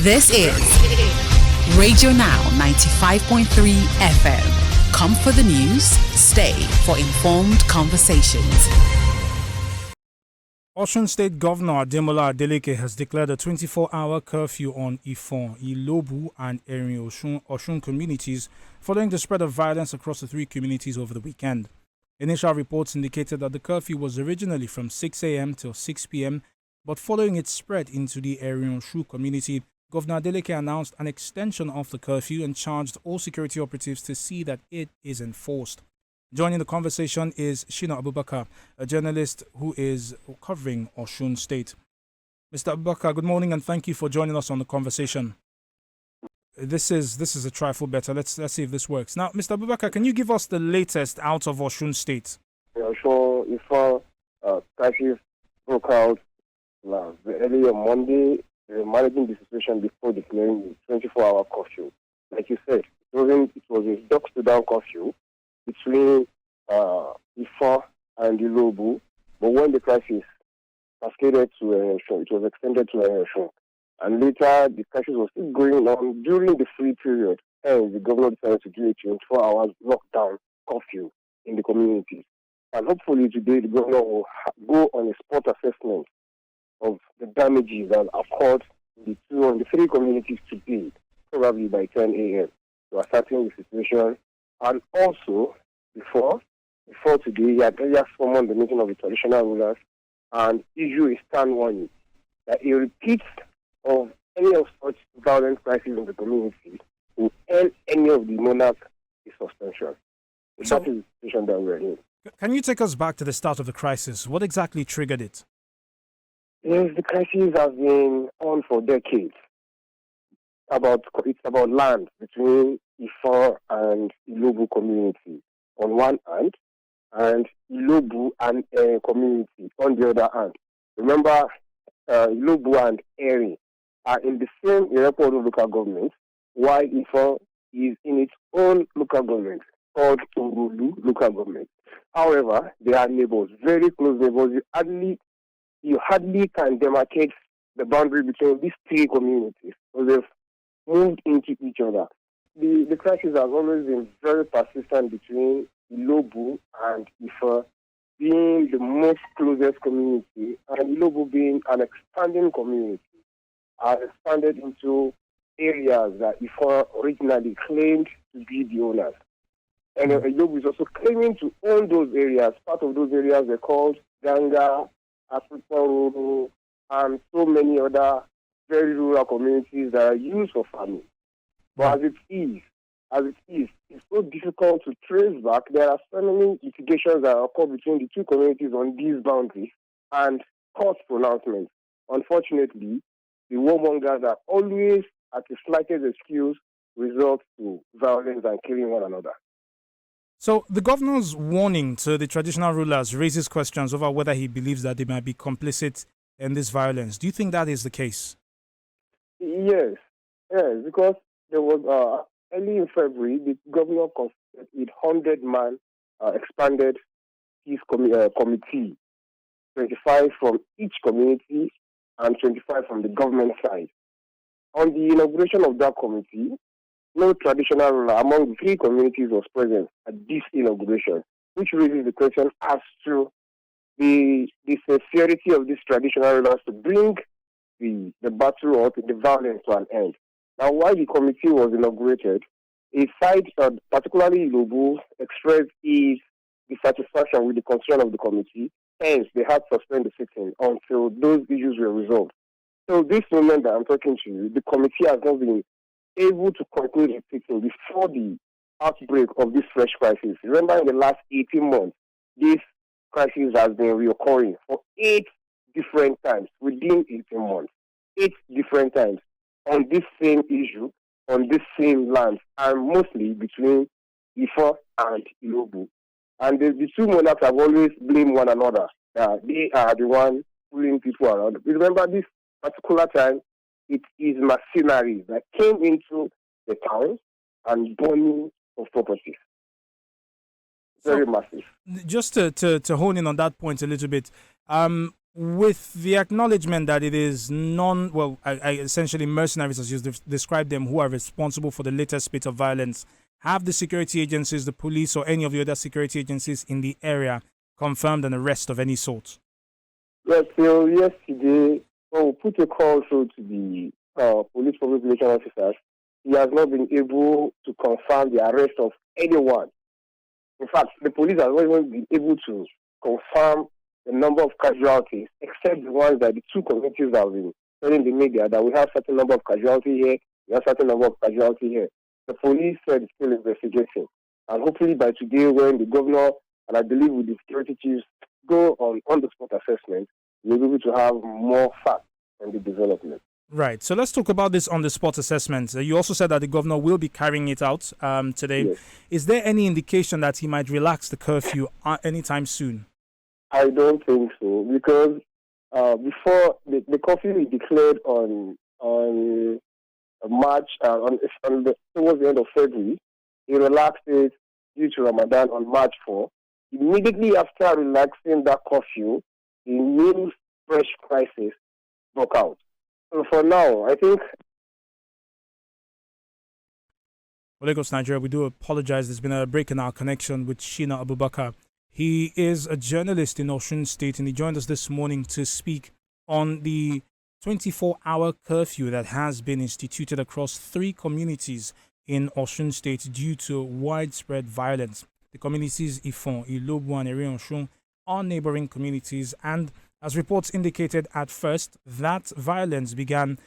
This is Radio Now 95.3 FM. Come for the news, stay for informed conversations. Osun State Governor Ademola Adeleke has declared a 24-hour curfew on Ifon, Ilobu and Erin-Osun communities following the spread of violence across the three communities over the weekend. Initial reports indicated that the curfew was originally from 6 a.m. till 6 p.m., but following its spread into the Erin-Osun community, Governor Adeleke announced an extension of the curfew and charged all security operatives to see that it is enforced. Joining the conversation is Shina Abubakar, a journalist who is covering Osun State. Mr. Abubakar, good morning and thank you for joining us on the conversation. This is a trifle better. Let's see if this works. Now, Mr. Abubakar, can you give us the latest out of Osun State? Yeah, sure. Ifon crisis broke out early on Monday, managing the situation before declaring the 24-hour curfew. Like you said, it was a dusk-to-dawn curfew between Ifon and Ilobu, but when the crisis cascaded to Erin-Osun, it was extended to Erin-Osun. And later, the crisis was still going on during the free period, and the governor decided to do a 24-hour lockdown curfew in the communities. And hopefully today, the governor will go on a spot assessment of the damages that occurred in the three communities today, probably by 10 a.m. to ascertain the situation. And also, before today, he had earlier summoned the meeting of the traditional rulers and issue a stand warning that a repeat of any of such violent crises in the community will end any of the monarchs is suspension. So, that is the situation that we're in. Can you take us back to the start of the crisis? What exactly triggered it? Yes, the crisis has been on for decades. It's about land between Ifon and Ilobu community on one hand, and Ilobu and community on the other hand. Remember, Ilobu and Erin are in the same airport of local government, while Ifon is in its own local government called Ungulu local government. However, they are neighbors, very close neighbors. You hardly can demarcate the boundary between these three communities because they've moved into each other. The crisis has always been very persistent between Ilobu and Ifon being the most closest community and Ilobu being an expanding community, has expanded into areas that Ifon originally claimed to be the owners. And Ilobu is also claiming to own those areas. Part of those areas are called Ganga, African, and so many other very rural communities that are used for farming. But as it is, it's so difficult to trace back. There are so many litigations that occur between the two communities on these boundaries and court pronouncements. Unfortunately, the warmongers are always, at the slightest excuse, resort to violence and killing one another. So the governor's warning to the traditional rulers raises questions over whether he believes that they might be complicit in this violence. Do you think that is the case? Yes, because there was early in February, the governor constituted with 100-man expanded peace committee, 25 from each community and 25 from the government side. On the inauguration of that committee, no traditional ruler among the three communities was present at this inauguration, which raises the question as to the sincerity of these traditional rulers to bring the battle or the violence to an end. Now, while the committee was inaugurated, a side, particularly Ilobu, expressed his dissatisfaction with the concern of the committee. Hence, they had to suspend the sitting until those issues were resolved. So, this moment that I'm talking to you, the committee has not been able to conclude its sitting before the outbreak of this fresh crisis. Remember, in the last 18 months, this crisis has been reoccurring for 8 different times within 18 months. 8 different times on this same issue, on this same land, and mostly between Ifon and Ilobu. And the two monarchs have always blamed one another. They are the ones pulling people around. Remember, this particular time, it is mercenaries that came into the town and burning of properties. Very massive. Just to hone in on that point a little bit, with the acknowledgement that it is essentially mercenaries, as you described them, who are responsible for the latest bit of violence, have the security agencies, the police, or any of the other security agencies in the area confirmed an arrest of any sort? Yes, so yesterday, we put a call through to the police public relations officers. He has not been able to confirm the arrest of anyone. In fact, the police have not even been able to confirm the number of casualties, except the ones that the two communities have been telling the media that we have certain number of casualties here, we have certain number of casualties here. The police said it's still investigating. And hopefully by today, when the governor, and I believe with the security chiefs, go on the spot assessment, we'll be able to have more facts on the development. Right. So let's talk about this on the spot assessment. You also said that the governor will be carrying it out today. Yes. Is there any indication that he might relax the curfew anytime soon? I don't think so, because before the curfew is declared on March, towards the end of February, he relaxed it due to Ramadan on March 4. Immediately after relaxing that curfew, the new fresh crisis broke out. So for now, I think... Lagos, Nigeria, we do apologize. There's been a break in our connection with Shina Abubakar. He is a journalist in Osun State, and he joined us this morning to speak on the 24-hour curfew that has been instituted across 3 communities in Osun State due to widespread violence. The communities Ifon, Ilobu and Erin-Osun are neighboring communities, and as reports indicated at first, that violence began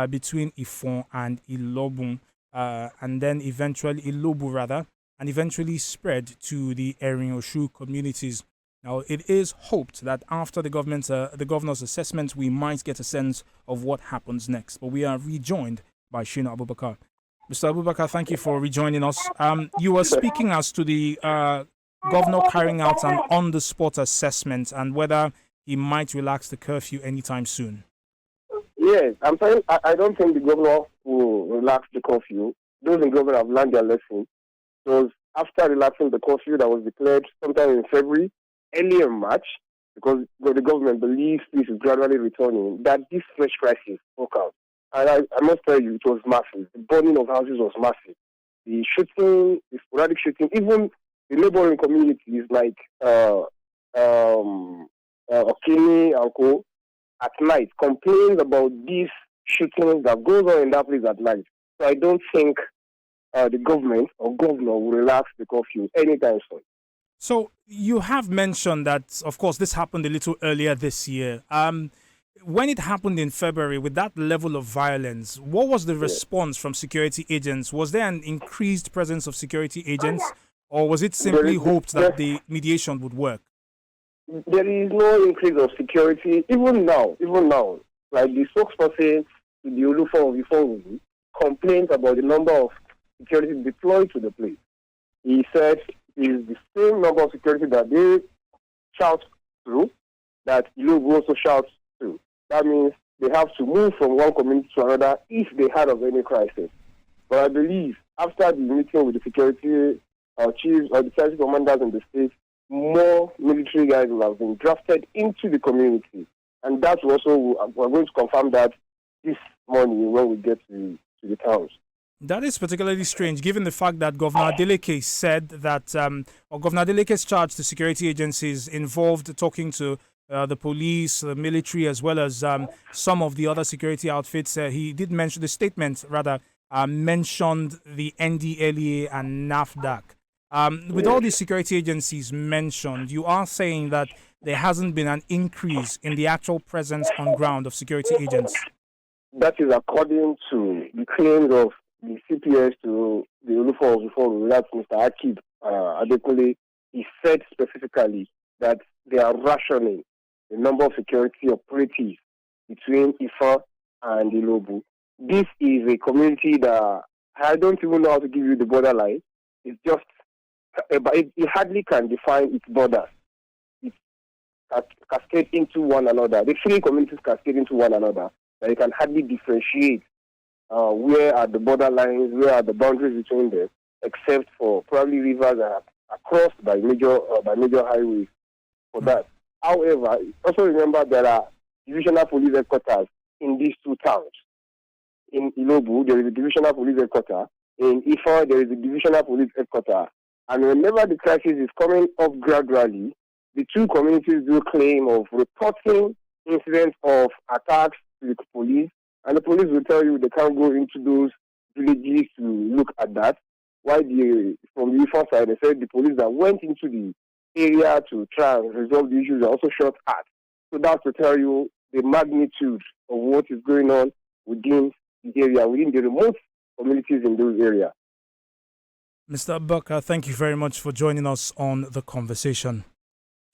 between Ifon and Ilobu, and then eventually and eventually spread to the Erin-Osun communities. Now, it is hoped that after the governor's assessment, we might get a sense of what happens next. But we are rejoined by Shina Abubakar. Mr. Abubakar, thank you for rejoining us. You were speaking as to the governor carrying out an on-the-spot assessment and whether he might relax the curfew anytime soon. Yes, I'm saying I don't think the governor will relax the curfew. Those in government have learned their lesson. Because after relaxing the curfew that was declared sometime in February, early in March, because the government believes this is gradually returning, that this fresh crisis broke out. And I must tell you, it was massive. The burning of houses was massive. The shooting, the sporadic shooting, even the neighboring communities like Okini and Co. at night complained about these shootings that goes on in that place at night. So I don't think the government or governor will relax the curfew anytime soon. So you have mentioned that, of course, this happened a little earlier this year. When it happened in February with that level of violence, what was the response from security agents? Was there an increased presence of security agents, or was it simply hoped that the mediation would work? There is no increase of security, even now. Like the spokesperson to the Olufa of Ifon complained about the number of security deployed to the place. He said it is the same number of security that they shout through, that Ilobu also shouts through. That means they have to move from one community to another if they heard of any crisis. But I believe after the meeting with the security chiefs or the security commanders in the state, more military guys will have been drafted into the community. And that's also, we're going to confirm that this morning when we get to the towns. That is particularly strange, given the fact that Governor Adeleke said that, or Governor Adeleke's charged the security agencies involved talking to the police, the military, as well as some of the other security outfits. He did mention, the statement rather, mentioned the NDLEA and NAFDAC. With all these security agencies mentioned, you are saying that there hasn't been an increase in the actual presence on ground of security agents. That is according to the claims of the CPS to the Olufa before that's Mr. Akib Adekunle. He said specifically that they are rationing the number of security operatives between Ifa and Ilobu. This is a community that I don't even know how to give you the borderline. It's just, it hardly can define its borders. It cascades into one another. The 3 communities cascade into one another. That you can hardly differentiate where are the borderlines, where are the boundaries between them, except for probably rivers that are crossed by major highways for that. However, also remember there are divisional police headquarters in these two towns. In Ilobu, there is a divisional police headquarters. In Ifon, there is a divisional police headquarters. And whenever the crisis is coming up gradually, the two communities do claim of reporting incidents of attacks to the police, and the police will tell you they can't go into those villages to look at that. While from the Ifon side, they said the police that went into the area to try and resolve the issues are also shot at. So that's to tell you the magnitude of what is going on within the area, within the remote communities in those areas. Mr. Abubakar, thank you very much for joining us on the conversation.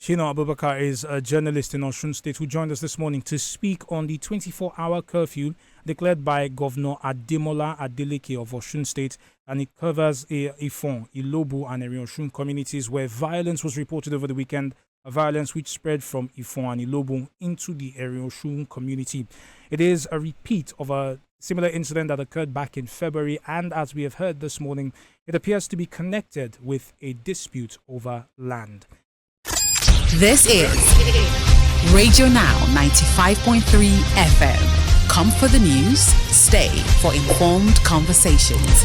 Shina Abubakar is a journalist in Osun State who joined us this morning to speak on the 24-hour curfew declared by Governor Ademola Adeleke of Osun State, and it covers Ifon, Ilobu and Erin-Osun communities where violence was reported over the weekend, a violence which spread from Ifon and Ilobu into the Erin-Osun community. It is a repeat of a similar incident that occurred back in February, and as we have heard this morning, it appears to be connected with a dispute over land. This is Radio Now 95.3 FM. Come for the news, stay for informed conversations.